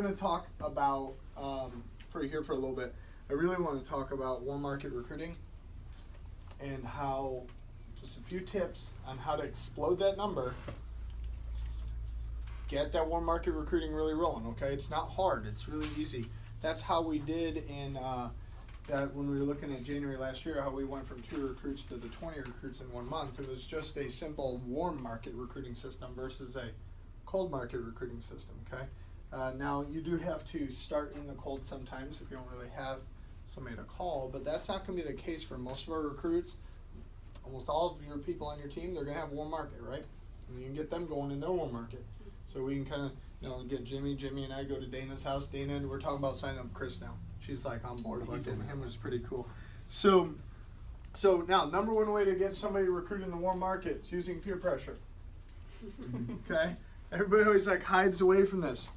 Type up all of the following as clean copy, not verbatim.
going to talk about, for a little bit, I really want to talk about warm market recruiting and how, just a few tips on how to explode that number, get that warm market recruiting really rolling, okay? It's not hard. It's really easy. That's how we did in that when we were looking at January last year, how we went from 2 recruits to the 20 recruits in 1 month. It was just a simple warm market recruiting system versus a cold market recruiting system, okay? Now, you do have to start in the cold sometimes if you don't really have somebody to call, but that's not going to be the case for most of our recruits. Almost all of your people on your team, they're going to have warm market, right? And you can get them going in their warm market. So we can kind of, get Jimmy and I go to Dana's house. Dana, and we're talking about signing up Chris now. She's like on board about getting him, which is pretty cool. So now, number one way to get somebody recruited in the warm market is using peer pressure. Okay? Everybody always hides away from this.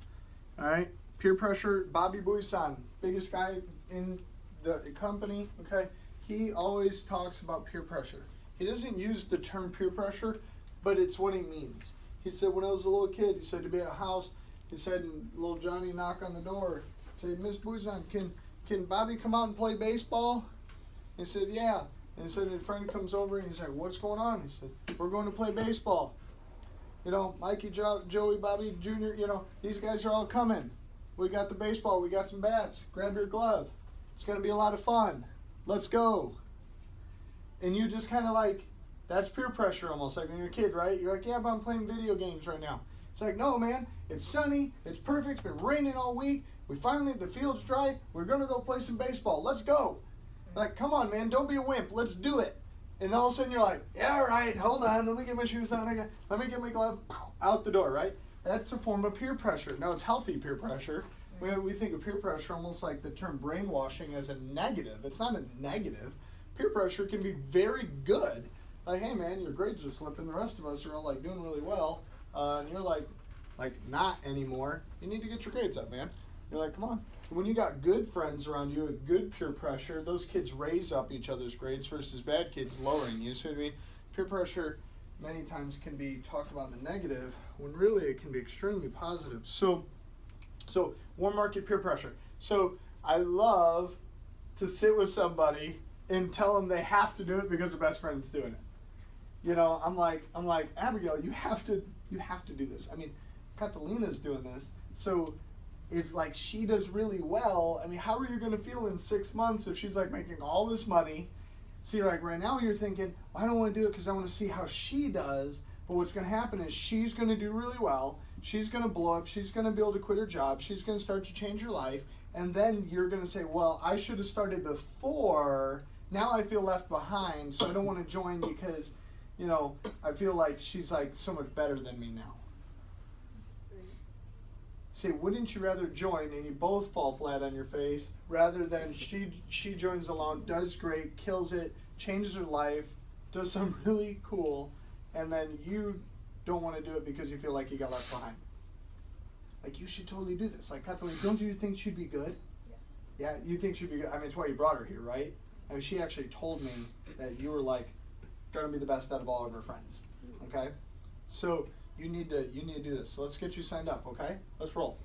All right? Peer pressure, Bobby Buisan, biggest guy in the company, okay? He always talks about peer pressure. He doesn't use the term peer pressure, but it's what he means. He said when I was a little kid, he said to be at a house, he said, and little Johnny knock on the door, say, Miss Buisan, can Bobby come out and play baseball? He said, yeah. And he said, a friend comes over and he's like, what's going on? He said, we're going to play baseball. Mikey, Joey, Bobby Jr., these guys are all coming. We got the baseball. We got some bats. Grab your glove. It's going to be a lot of fun. Let's go. And you just kind of that's peer pressure almost, like when you're a kid, right? You're like, yeah, but I'm playing video games right now. It's like, no, man, it's sunny. It's perfect. It's been raining all week. The field's dry. We're going to go play some baseball. Let's go. Like, come on, man. Don't be a wimp. Let's do it. And all of a sudden you're like, yeah, all right, hold on. Let me get my shoes on. Let me get my glove. Out the door, right? That's a form of peer pressure. Now, it's healthy peer pressure. We think of peer pressure almost like the term brainwashing as a negative. It's not a negative. Peer pressure can be very good. Like, hey, man, your grades are slipping. The rest of us are all, doing really well. And you're like, not anymore. You need to get your grades up, man. You're like, come on. When you got good friends around you with good peer pressure, those kids raise up each other's grades versus bad kids lowering you. So, peer pressure many times can be talked about in the negative when really it can be extremely positive. So warm market peer pressure. So I love to sit with somebody and tell them they have to do it because their best friend's doing it. I'm like, Abigail, you have to do this. Catalina's doing this. So if she does really well, how are you going to feel in 6 months if she's making all this money? See, right now you're thinking, I don't want to do it because I want to see how she does. But what's going to happen is she's going to do really well. She's going to blow up. She's going to be able to quit her job. She's going to start to change her life. And then you're going to say, well, I should have started before. Now I feel left behind, so I don't want to join because, I feel like she's so much better than me now. Say, wouldn't you rather join and you both fall flat on your face rather than she joins alone, does great, kills it, changes her life, does something really cool, and then you don't want to do it because you feel like you got left behind? You should totally do this. Catalina, don't you think she'd be good? Yes. Yeah, you think she'd be good. It's why you brought her here, right? She actually told me that you were going to be the best out of all of her friends. Okay? So you need to do this. So let's get you signed up, okay? Let's roll.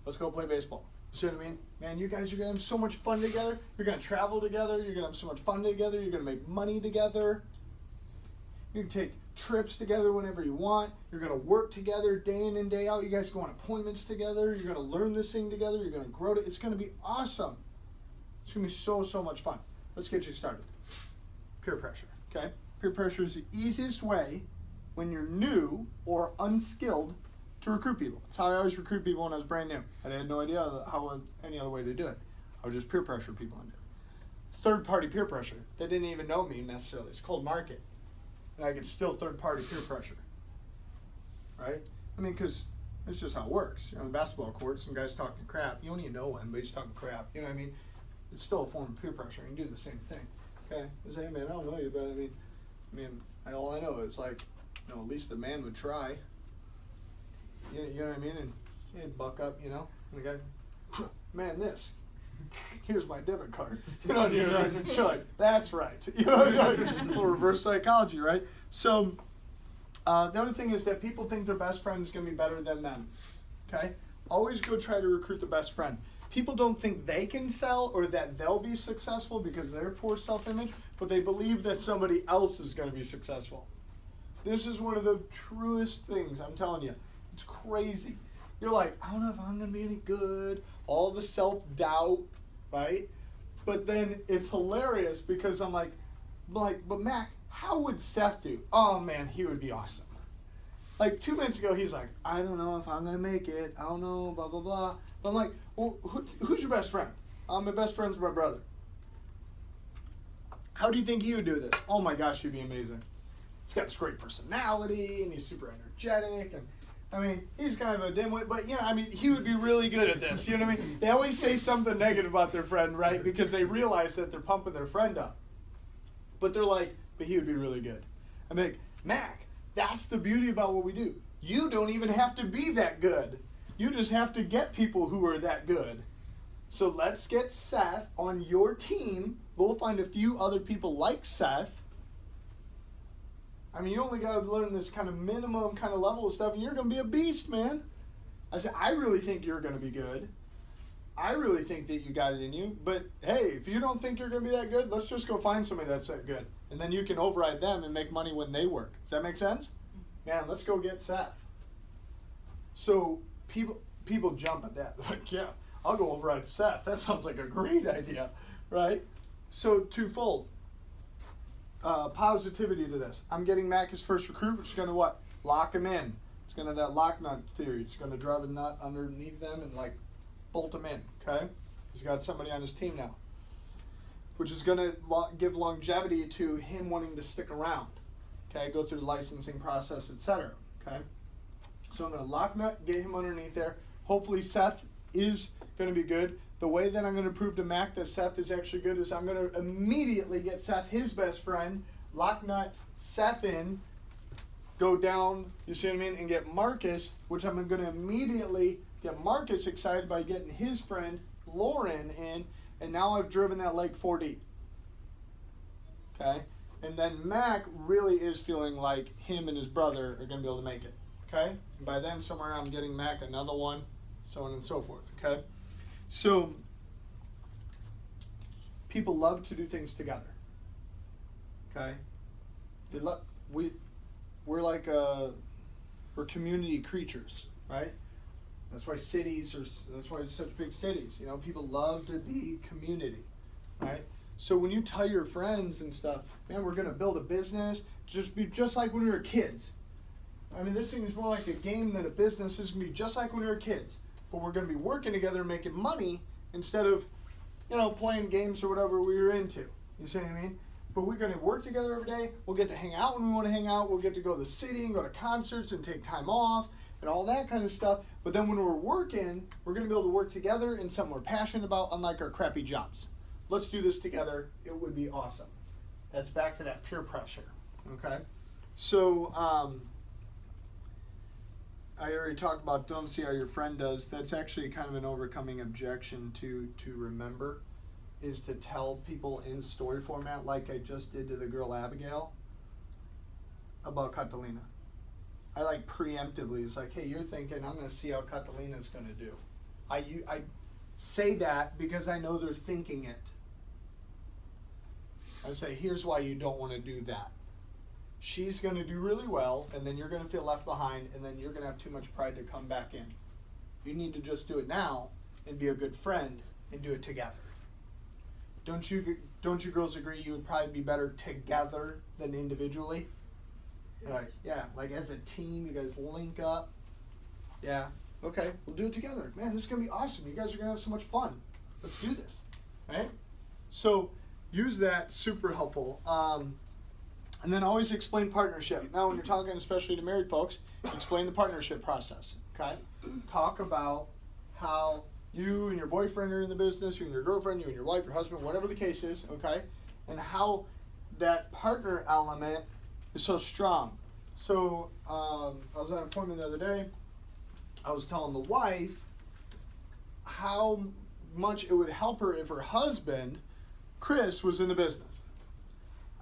Let's go play baseball. See what I mean? Man, you guys are going to have so much fun together. You're going to travel together. You're going to have so much fun together. You're going to make money together. You can take trips together whenever you want. You're going to work together day in and day out. You guys go on appointments together. You're going to learn this thing together. You're going to grow it. It's going to be awesome. It's going to be so much fun. Let's get you started. Peer pressure, okay? Peer pressure is the easiest way when you're new or unskilled to recruit people. It's how I always recruit people when I was brand new. I had no idea any other way to do it. I would just peer pressure people into it. Third-party peer pressure. They didn't even know me necessarily. It's cold market. And I could still third-party peer pressure. Right? Because it's just how it works. You're on the basketball court, some guy's talking crap. You don't even know him, but he's talking crap. You know what I mean? It's still a form of peer pressure. You can do the same thing. Okay? You say, hey, man, I don't know you, but all I know is at least the man would try. You know what I mean? And he'd buck up, and the guy, man, here's my debit card. And you're like, that's right. A little reverse psychology, right? So the other thing is that people think their best friend is going to be better than them. Okay? always go try to recruit the best friend. People don't think they can sell or that they'll be successful because of their poor self-image, but they believe that somebody else is going to be successful. This is one of the truest things, I'm telling you. It's crazy. You're like, I don't know if I'm going to be any good. All the self-doubt, right? But then it's hilarious because I'm like, but Mac, how would Seth do? Oh man, he would be awesome. Like 2 minutes ago, he's like, I don't know if I'm going to make it. I don't know, blah, blah, blah. But I'm like, well, who's your best friend? My best friend's my brother. How do you think he would do this? Oh my gosh, he'd be amazing. He's got this great personality, and he's super energetic, and I mean, he's kind of a dimwit, but he would be really good at this. You know what I mean? They always say something negative about their friend, right? Because they realize that they're pumping their friend up. But they're like, but he would be really good. I'm like, Mac, that's the beauty about what we do. You don't even have to be that good. You just have to get people who are that good. So let's get Seth on your team. We'll find a few other people like Seth. I mean, you only got to learn this kind of minimum kind of level of stuff, and you're going to be a beast, man. I said, I really think you're going to be good. I really think that you got it in you. But, hey, if you don't think you're going to be that good, let's just go find somebody that's that good. And then you can override them and make money when they work. Does that make sense? Man, let's go get Seth. So people jump at that. They're like, yeah, I'll go override Seth. That sounds like a great idea, right? So twofold. Positivity to this. I'm getting Mac his first recruit, which is going to what? Lock him in. It's going to that lock nut theory. It's going to drive a nut underneath them and like bolt them in, okay? He's got somebody on his team now, which is going to give longevity to him wanting to stick around, okay? Go through the licensing process, etc., okay? So I'm going to lock nut, get him underneath there. Hopefully Seth is going to be good. The way that I'm going to prove to Mac that Seth is actually good is I'm going to immediately get Seth his best friend, lock nut Seth in, go down, you see what I mean, and get Marcus, which I'm going to immediately get Marcus excited by getting his friend Lauren in, and now I've driven that leg 4 deep. Okay? And then Mac really is feeling like him and his brother are going to be able to make it. Okay? And by then, somewhere I'm getting Mac another one, so on and so forth. Okay? So, people love to do things together. Okay? We're like we're community creatures, right? That's why that's why it's such big cities. You know, people love to be community, right? So when you tell your friends and stuff, man, we're gonna build a business, just like when we were kids. I mean, this thing is more like a game than a business. This is gonna be just like when we were kids, but we're gonna be working together and making money instead of, playing games or whatever we were into. You see what I mean? But we're going to work together every day. We'll get to hang out when we want to hang out. We'll get to go to the city and go to concerts and take time off and all that kind of stuff. But then when we're working, we're going to be able to work together in something we're passionate about, unlike our crappy jobs. Let's do this together. It would be awesome. That's back to that peer pressure. Okay? So, I already talked about don't see how your friend does. That's actually kind of an overcoming objection to remember, is to tell people in story format, like I just did to the girl Abigail, about Catalina. I like preemptively, it's like, hey, you're thinking, I'm going to see how Catalina's going to do. I say that because I know they're thinking it. I say, here's why you don't want to do that. She's going to do really well, and then you're going to feel left behind, and then you're going to have too much pride to come back in. You need to just do it now and be a good friend and do it together. Don't you girls agree you would probably be better together than individually? Like, yeah, like as a team, you guys link up. Yeah, okay, we'll do it together. Man, this is going to be awesome. You guys are going to have so much fun. Let's do this, right? So use that, super helpful. And then always explain partnership. Now, when you're talking, especially to married folks, explain the partnership process, okay? Talk about how you and your boyfriend are in the business, you and your girlfriend, you and your wife, your husband, whatever the case is, okay? And how that partner element is so strong. So, I was at an appointment the other day. I was telling the wife how much it would help her if her husband, Chris, was in the business.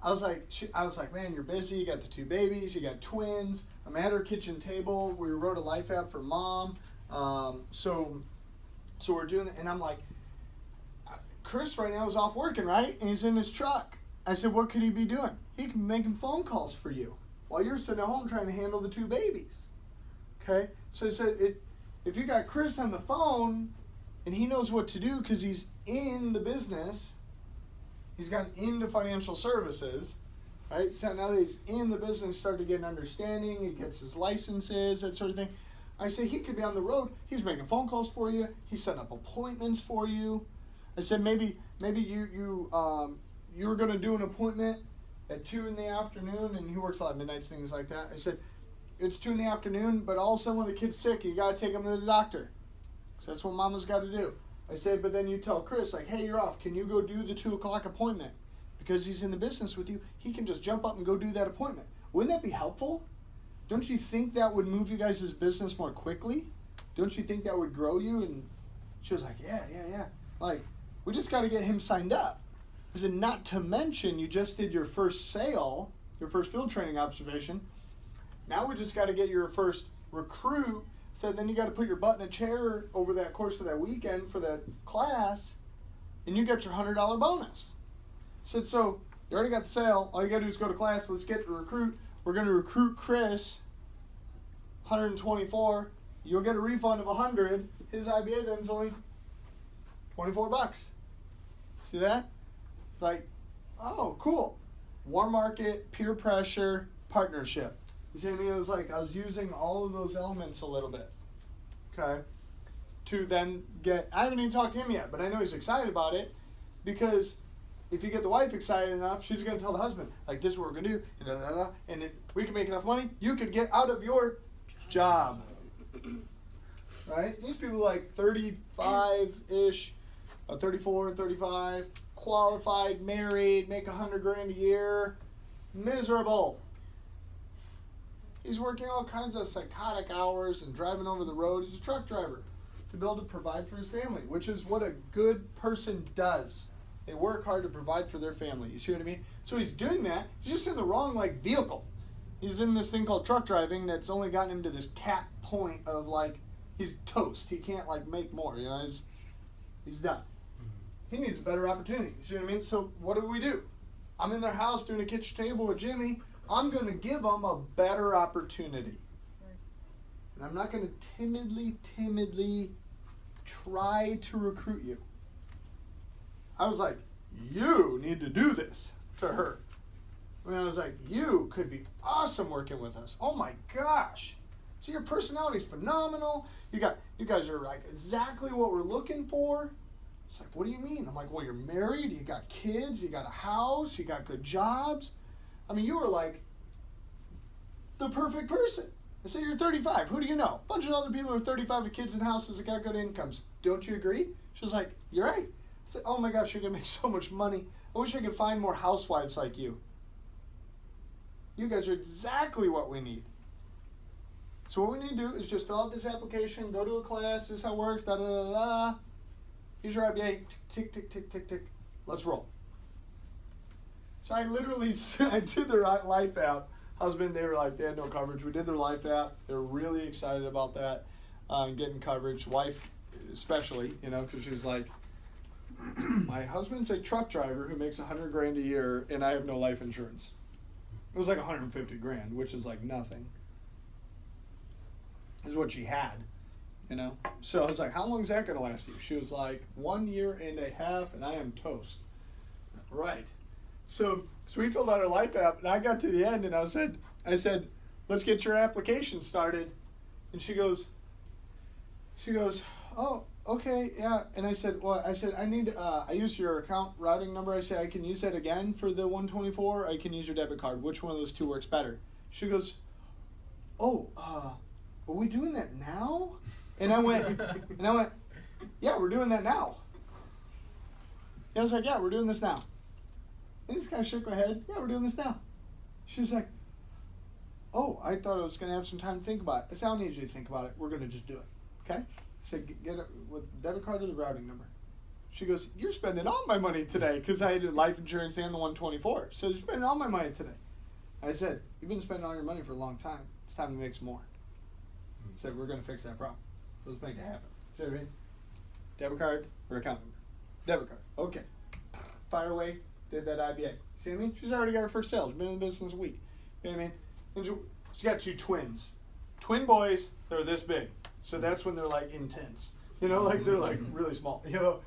I was like, man, you're busy. You got the 2 babies. You got twins. I'm at her kitchen table. We wrote a life app for mom. So we're doing it, and I'm like, Chris right now is off working, right? And he's in his truck. I said, what could he be doing? He can be making phone calls for you while you're sitting at home trying to handle the 2 babies. Okay? So I said, if you got Chris on the phone and he knows what to do because he's in the business, he's gotten into financial services, right? So now that he's in the business, start to get an understanding, he gets his licenses, that sort of thing. I say he could be on the road. He's making phone calls for you. He's setting up appointments for you. I said maybe you were going to do an appointment at 2 in the afternoon, and he works a lot of midnights, things like that. I said, it's 2 in the afternoon, but all of a sudden when the kid's sick, you got to take him to the doctor. So that's what mama's got to do. I said, but then you tell Chris, like, hey, you're off. Can you go do the 2 o'clock appointment? Because he's in the business with you, he can just jump up and go do that appointment. Wouldn't that be helpful? Don't you think that would move you guys' business more quickly? Don't you think that would grow you? And she was like, yeah. Like, we just got to get him signed up. I said, not to mention, you just did your first sale, your first field training observation. Now we just got to get your first recruit. So then you got to put your butt in a chair over that course of that weekend for that class, and you get your $100 bonus. I said, so you already got the sale. All you got to do is go to class. Let's get the recruit. We're going to recruit Chris, 124. You'll get a refund of 100. His IBA then is only $24. See that? Like, oh, cool. Warm market, peer pressure, partnership. You see what I mean? It was like I was using all of those elements a little bit, okay, to then get, I haven't even talked to him yet, but I know he's excited about it, because if you get the wife excited enough, she's going to tell the husband, like, this is what we're going to do, and if we can make enough money, you could get out of your job. Right? These people are like 35-ish, 34, 35, qualified, married, make $100,000 a year, miserable. He's working all kinds of psychotic hours and driving over the road. He's a truck driver to be able to provide for his family, which is what a good person does. They work hard to provide for their family. You see what I mean? So he's doing that. He's just in the wrong vehicle. He's in this thing called truck driving that's only gotten him to this cap point of he's toast. He can't make more. You know, he's done. He needs a better opportunity. You see what I mean? So what do? I'm in their house doing a kitchen table with Jimmy. I'm going to give them a better opportunity. And I'm not going to timidly try to recruit you. I was like, you need to do this to her. I mean, I was like, you could be awesome working with us. Oh my gosh. So your personality's phenomenal. You guys are exactly what we're looking for. It's like, what do you mean? I'm like, well, you're married, you got kids, you got a house, you got good jobs. I mean, you were the perfect person. I say you're 35. Who do you know? A bunch of other people who are 35 with kids and houses that got good incomes. Don't you agree? She was like, you're right. I said, oh my gosh, you're going to make so much money. I wish I could find more housewives like you. You guys are exactly what we need. So what we need to do is just fill out this application, go to a class, this is how it works, da-da-da-da. Here's your IBA, tick, tick, tick, tick, tick. Let's roll. So I did their life app. Husband, they had no coverage. We did their life app. They were really excited about that, getting coverage. Wife, especially, because she's like, my husband's a truck driver who makes $100,000 a year, and I have no life insurance. It was $150,000, which is nothing. Is what she had, So I was like, how long is that going to last you? She was like, 1.5 years, and I am toast. Right. So we filled out our life app, and I got to the end, and I said, let's get your application started. And she goes, oh, okay, yeah. And I said, I need, I used your account routing number. I said, I can use that again for the 124. I can use your debit card. Which one of those two works better? She goes, oh, are we doing that now? And I went, yeah, we're doing that now. And I was like, yeah, we're doing this now. And I just kind of shook my head. Yeah, we're doing this now. She was like, oh, I thought I was going to have some time to think about it. I said, I don't need you to think about it. We're going to just do it. Okay? I said, get it with debit card or the routing number. She goes, you're spending all my money today, because I had life insurance and the 124. So you're spending all my money today. I said, you've been spending all your money for a long time. It's time to make some more. I said, we're going to fix that problem. So let's make it happen. See what I mean? Debit card or account number? Debit card. Okay. Fire away. Did that IBA. See what I mean? She's already got her first sale. She's been in the business a week. You know what I mean? And she got 2 twins. Twin boys, they're this big. So that's when they're like intense. You know, like they're like really small. You know?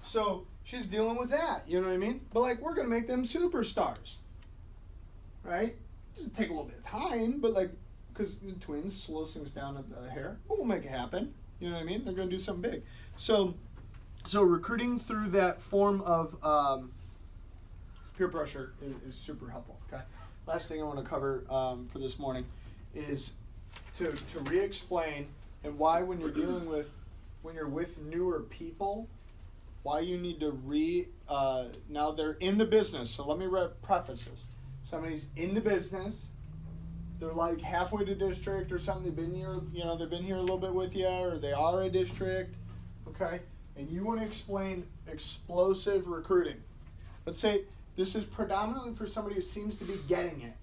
So she's dealing with that. You know what I mean? But like we're going to make them superstars. Right? It'll take a little bit of time, but like, because the twins slows things down at the hair, but we'll make it happen. You know what I mean? They're going to do something big. So recruiting through that form of peer pressure is super helpful. Okay. Last thing I want to cover for this morning is to re-explain and why when you're with newer people, why you need to now they're in the business. So let me preface this. Somebody's in the business. They're like halfway to district or something. They've been here, they've been here a little bit with you, or they are a district, okay? And you want to explain explosive recruiting. Let's say this is predominantly for somebody who seems to be getting it.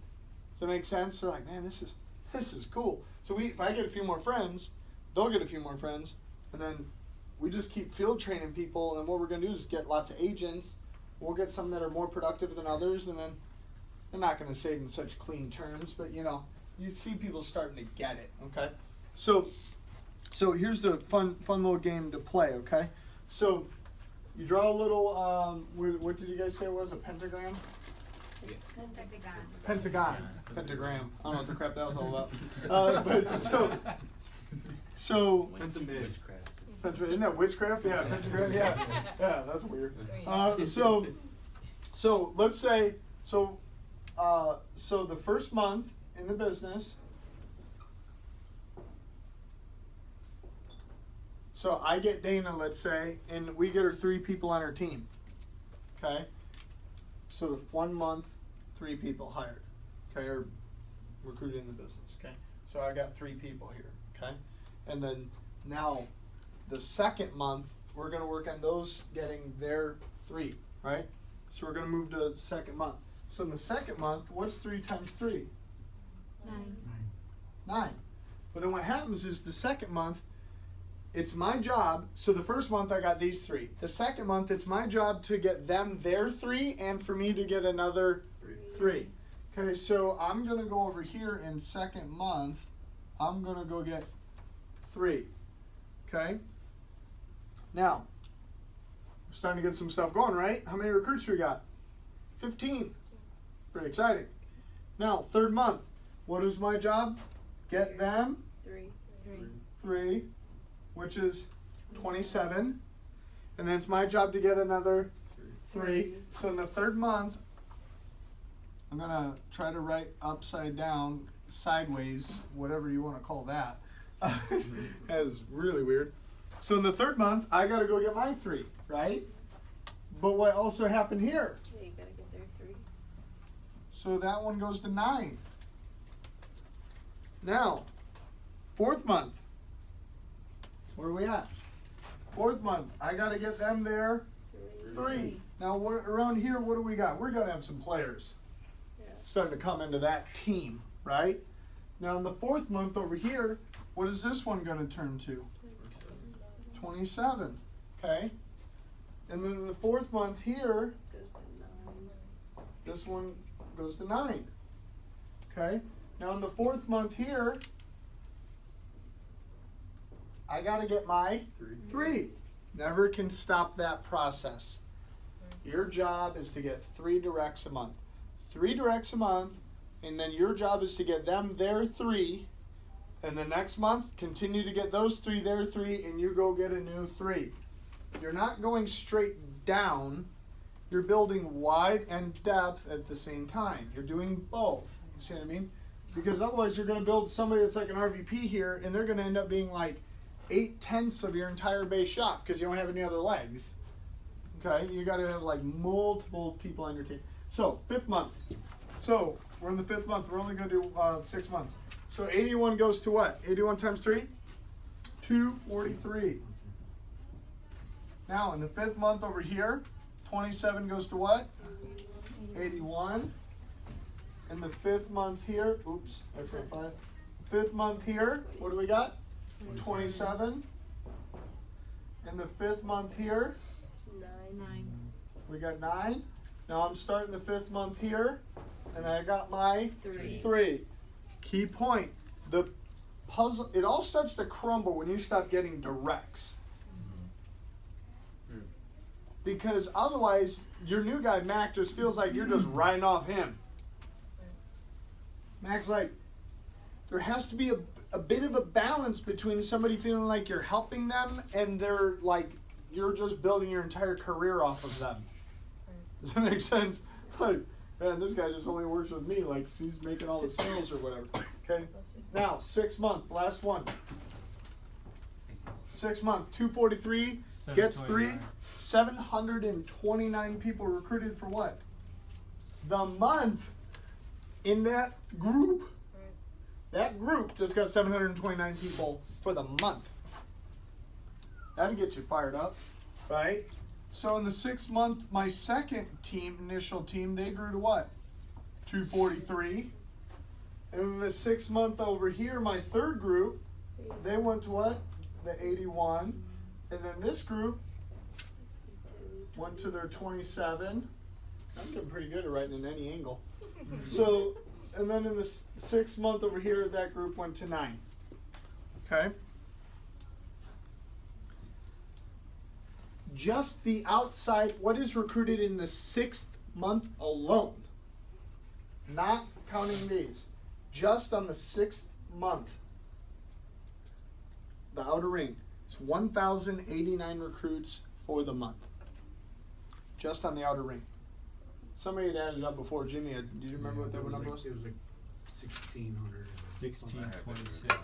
Does that make sense? They're like, man, this is cool. So if I get a few more friends, they'll get a few more friends, and then we just keep field training people. And what we're going to do is get lots of agents. We'll get some that are more productive than others, and then they're not going to say it in such clean terms, but you see people starting to get it, okay? So here's the fun little game to play, okay? So you draw a little, what did you guys say it was, a pentagram? Pentagon. Pentagram. I don't know what the crap that was all about. So isn't that witchcraft? Yeah, pentagram, yeah, that's weird. So let's say, so the first month in the business, so I get Dana, let's say, and we get her 3 people on her team, okay? So the 1 month, 3 people hired, okay, or recruited in the business, okay? So I got 3 people here, okay? And then now the second month, we're gonna work on those getting their 3, right? So we're gonna move to the second month. So in the second month, what's 3 times 3? 9. But then what happens is the second month, it's my job. So the first month I got these 3. The second month, it's my job to get them their 3 and for me to get another 3. Okay, so I'm going to go over here in second month. I'm going to go get 3. Okay? Now, we're starting to get some stuff going, right? How many recruits do we got? 15. Pretty exciting. Now, third month. What is my job? Get them 3, which is 27. And then it's my job to get another 3. So in the third month, I'm going to try to write upside down, sideways, whatever you want to call that. That is really weird. So in the third month, I got to go get my 3, right? But what also happened here? Yeah, you gotta get their 3. So that one goes to 9. Now, fourth month. Where are we at? Fourth month. I got to get them there 3. Now, around here, what do we got? We're going to have some players starting to come into that team, right? Now, in the fourth month over here, what is this one going to turn to? 27. Okay? And then in the fourth month here, this one goes to 9. Okay? Now in the fourth month here, I got to get my 3. Never can stop that process. Your job is to get 3 directs a month. 3 directs a month, and then your job is to get them their 3. And the next month, continue to get those 3, their 3, and you go get a new 3. You're not going straight down. You're building wide and depth at the same time. You're doing both. You see what I mean? Because otherwise you're going to build somebody that's like an RVP here, and they're going to end up being like 8/10 of your entire base shop because you don't have any other legs. Okay? You got to have like multiple people on your team. So, 5th month. So, we're in the 5th month. We're only going to do 6 months. So, 81 goes to what? 81 times 3? 243. Now, in the 5th month over here, 27 goes to what? 81. In the 5th month here, oops, that's not 5. 5th month here, what do we got? 27. And the 5th month here, 9. we got 9. Now I'm starting the 5th month here, and I got my 3. Key point, the puzzle, it all starts to crumble when you stop getting directs. Because otherwise, your new guy, Mac, just feels like you're just riding off him. Mac's like, there has to be a bit of a balance between somebody feeling like you're helping them and they're like, you're just building your entire career off of them. Does that make sense? Like, man, this guy just only works with me, like he's making all the sales or whatever. Okay? Now, 6 month, last one. 6 month, 243 gets 3. 729 people recruited for what? The month in that group. That group just got 729 people for the month. That'll get you fired up, right? So in the 6 month, my second team, initial team, they grew to what? 243. And in the 6 month over here, my third group, they went to what? The 81. And then this group went to their 27. I'm getting pretty good at writing in any angle. So, and then in the 6 month over here, that group went to 9. Okay? Just the outside, what is recruited in the 6th month alone? Not counting these. Just on the 6th month, the outer ring, it's 1,089 recruits for the month. Just on the outer ring. Somebody had added up before. Jimmy, do you remember what that number was? It was like 1,600. 1626.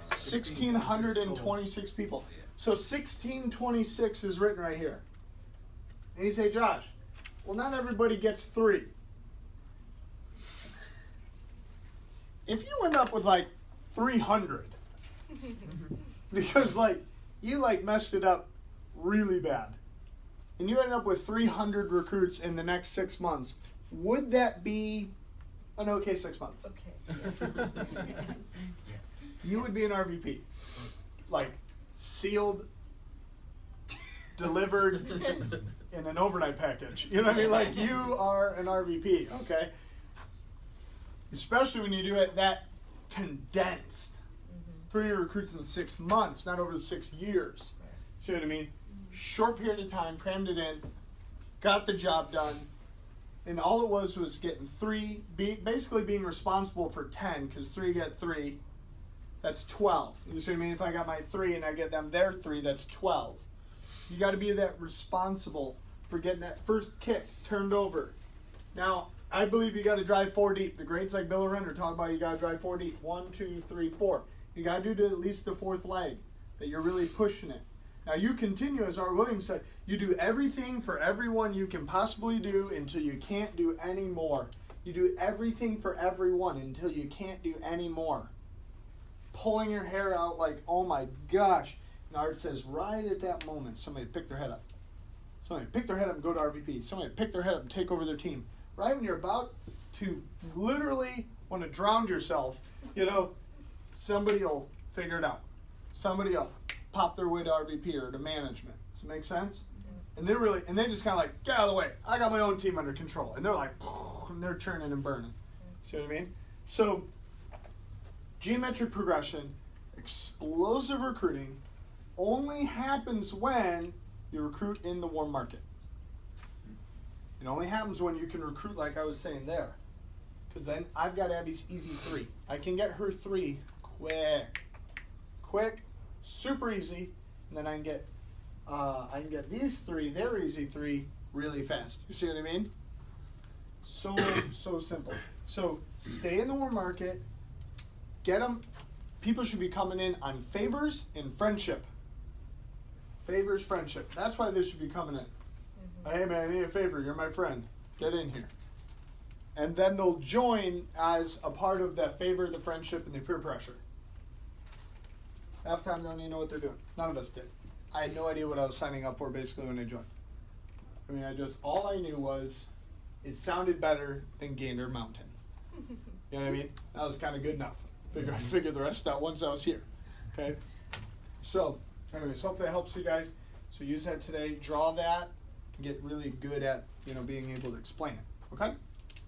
1,626 people. So 1,626 is written right here. And you say, Josh, well, not everybody gets 3. If you end up with like 300, because like you like messed it up really bad, and you ended up with 300 recruits in the next 6 months, would that be an okay 6 months? Okay. Yes. You would be an RVP. Like, sealed, delivered in an overnight package. You know what I mean? Like, you are an RVP, okay? Especially when you do it that condensed. 3 recruits in 6 months, not over the 6 years. See what I mean? Short period of time, crammed it in, got the job done, and all it was getting 3, basically being responsible for 10, because 3 get 3, that's 12. You see what I mean? If I got my 3 and I get them their 3, that's 12. You got to be that responsible for getting that first kick turned over. Now, I believe you got to drive 4 deep. The greats like Bill Renner talk about you got to drive 4 deep. 1, 2, 3, 4. You got to do to at least the 4th leg, that you're really pushing it. Now you continue, as Art Williams said, you do everything for everyone you can possibly do until you can't do any more. You do everything for everyone until you can't do any more. Pulling your hair out like, oh my gosh. And Art says, right at that moment, somebody pick their head up. Somebody pick their head up and go to RVP. Somebody pick their head up and take over their team. Right when you're about to literally want to drown yourself, you know, somebody will figure it out. Somebody will pop their way to RVP or to management. Does it make sense? And they just kind of like, get out of the way. I got my own team under control. And they're like, and they're churning and burning. See what I mean? So, geometric progression, explosive recruiting, only happens when you recruit in the warm market. It only happens when you can recruit like I was saying there. Because then I've got Abby's easy 3. I can get her 3 quick, super easy, and then I can get these 3, their easy 3, really fast. You see what I mean? So simple. So stay in the warm market. Get them. People should be coming in on favors and friendship. Favors, friendship. That's why they should be coming in. Hey man, I need a favor. You're my friend. Get in here. And then they'll join as a part of that favor, the friendship, and the peer pressure. Half the time they don't even know what they're doing. None of us did. I had no idea what I was signing up for basically when I joined. I mean, all I knew was it sounded better than Gander Mountain. You know what I mean? That was kind of good enough. I figured the rest out once I was here. Okay? So, anyways, hope that helps you guys. So use that today, draw that, get really good at, being able to explain it, okay?